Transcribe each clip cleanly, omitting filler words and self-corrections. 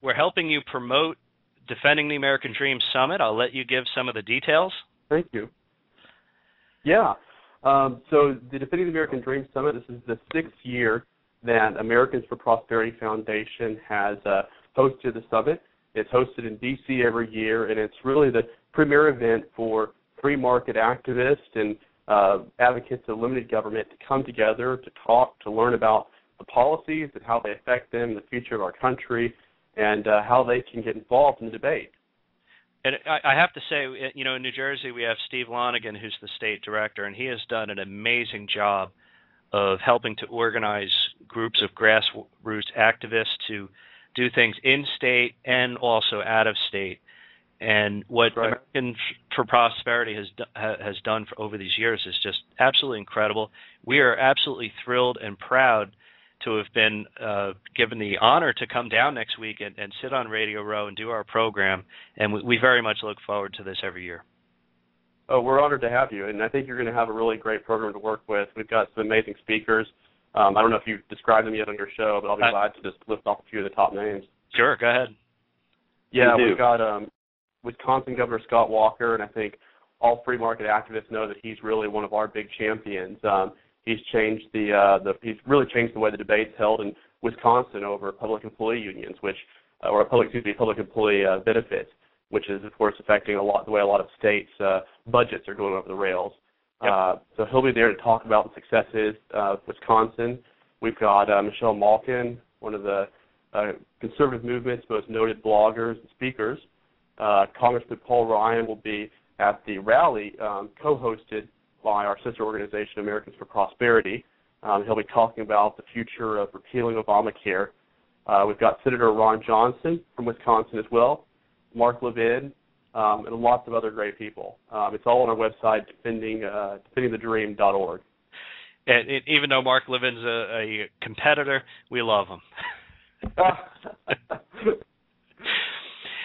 we're helping you promote Defending the American Dream Summit. I'll let you give some of the details. Thank you. Yeah. So the Defending the American Dream Summit, this is the 6th year that Americans for Prosperity Foundation has hosted the summit. It's hosted in D.C. every year, and it's really the premier event for free market activists and advocates of limited government to come together to talk, to learn about the policies and how they affect them, the future of our country, and how they can get involved in the debate. And I have to say, you know, in New Jersey we have Steve Lonigan, who's the state director, and he has done an amazing job of helping to organize groups of grassroots activists to do things in state and also out of state. And what Americans for Prosperity has done for over these years is just absolutely incredible. We are absolutely thrilled and proud to have been given the honor to come down next week and sit on Radio Row and do our program. And we very much look forward to this every year. Oh, we're honored to have you, and I think you're going to have a really great program to work with. We've got some amazing speakers. I don't know if you've described them yet on your show, but I'll be glad to just list off a few of the top names. Sure, go ahead. Yeah, we've got Wisconsin Governor Scott Walker, and I think all free market activists know that he's really one of our big champions. He's changed he's really changed the way the debate's held in Wisconsin over public employee unions, public employee benefits, which is of course affecting the way a lot of states' budgets are going over the rails. Yep. So he'll be there to talk about the successes of Wisconsin. We've got Michelle Malkin, one of the conservative movement's most noted bloggers and speakers. Congressman Paul Ryan will be at the rally co-hosted by our sister organization, Americans for Prosperity. He'll be talking about the future of repealing Obamacare. We've got Senator Ron Johnson from Wisconsin as well, Mark Levin, and lots of other great people. It's all on our website, defendingthedream.org. And even though Mark Levin's a competitor, we love him.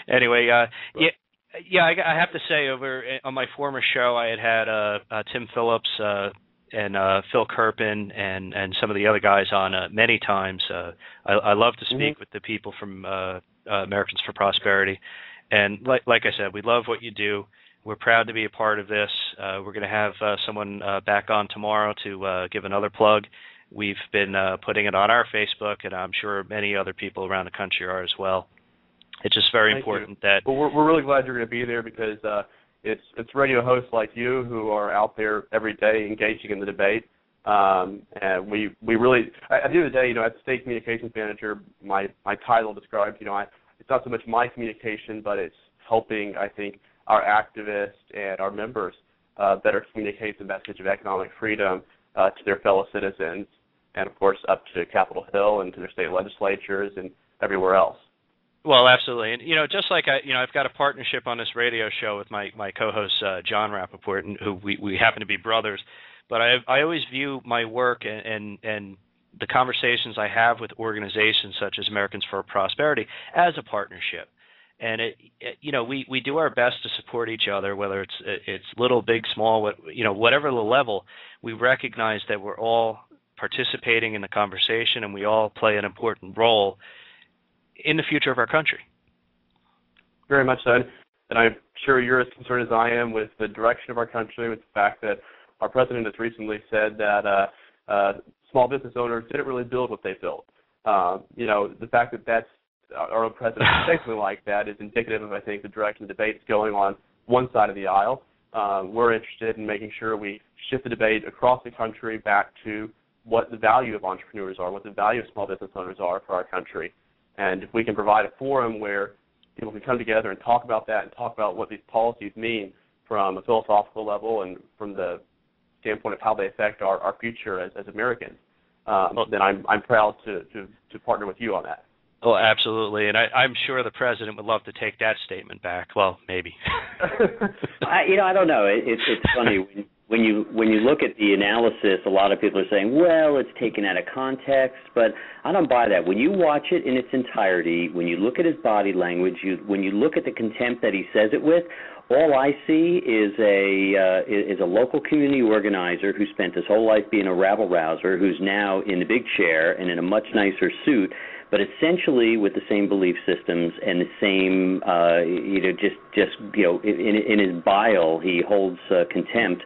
Anyway, I have to say, over on my former show, I had Tim Phillips and Phil Kerpen and some of the other guys on many times. I love to speak with the people from Americans for Prosperity. And like I said, we love what you do. We're proud to be a part of this. We're going to have someone back on tomorrow to give another plug. We've been putting it on our Facebook, and I'm sure many other people around the country are as well. It's just very important that... Well, we're really glad you're going to be there because it's radio hosts like you who are out there every day engaging in the debate. And we really, at the end of the day, as the state communications manager, my title describes, it's not so much my communication, but it's helping, I think, our activists and our members better communicate the message of economic freedom to their fellow citizens and, of course, up to Capitol Hill and to their state legislatures and everywhere else. Well, absolutely. And, just like I've got a partnership on this radio show with my co-host, Jon Rappaport, and who we happen to be brothers. But I always view my work and the conversations I have with organizations such as Americans for Prosperity as a partnership. And we do our best to support each other, whether it's little, big, small, whatever the level. We recognize that we're all participating in the conversation, and we all play an important role in the future of our country. Very much so. And I'm sure you're as concerned as I am with the direction of our country, with the fact that our president has recently said that small business owners didn't really build what they built. The fact that that's our own president saying something like that is indicative of, I think, the direction the debate is going on one side of the aisle. We're interested in making sure we shift the debate across the country back to what the value of entrepreneurs are, what the value of small business owners are for our country. And if we can provide a forum where people can come together and talk about that and talk about what these policies mean from a philosophical level and from the standpoint of how they affect our future as Americans, then I'm proud to partner with you on that. Oh, absolutely. And I'm sure the president would love to take that statement back. Well, maybe. I don't know. It's funny. When you look at the analysis, a lot of people are saying, well, it's taken out of context, but I don't buy that. When you watch it in its entirety, when you look at his body language, when you look at the contempt that he says it with, all I see is a local community organizer who spent his whole life being a rabble-rouser, who's now in the big chair and in a much nicer suit. but essentially with the same belief systems and the same, in his bile, he holds contempt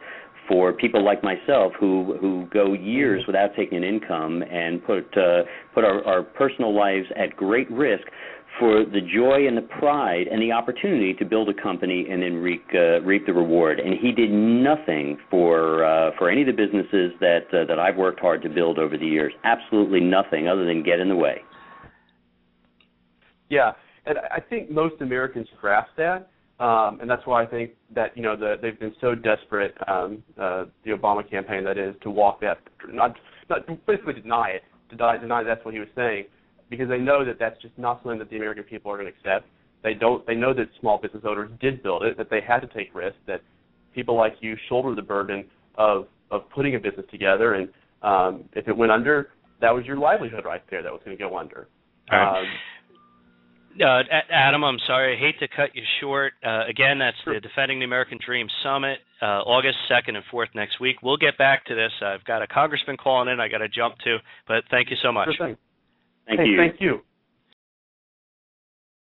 for people like myself who go years without taking an income and put our personal lives at great risk for the joy and the pride and the opportunity to build a company and then reap the reward. And he did nothing for any of the businesses that I've worked hard to build over the years. Absolutely nothing other than get in the way. Yeah, and I think most Americans grasp that, and that's why I think that they've been so desperate, the Obama campaign, that is, to walk that, not basically deny it, deny that's what he was saying. Because they know that that's just not something that the American people are going to accept. They know that small business owners did build it, that they had to take risks, that people like you shoulder the burden of putting a business together, and if it went under, that was your livelihood right there that was going to go under. All right. Adam, I'm sorry, I hate to cut you short. Again, that's the Defending the American Dream Summit, August 2nd and 4th next week. We'll get back to this. I've got a congressman calling in I got to jump to, but thank you so much. Sure thing. Thank you. Thank you.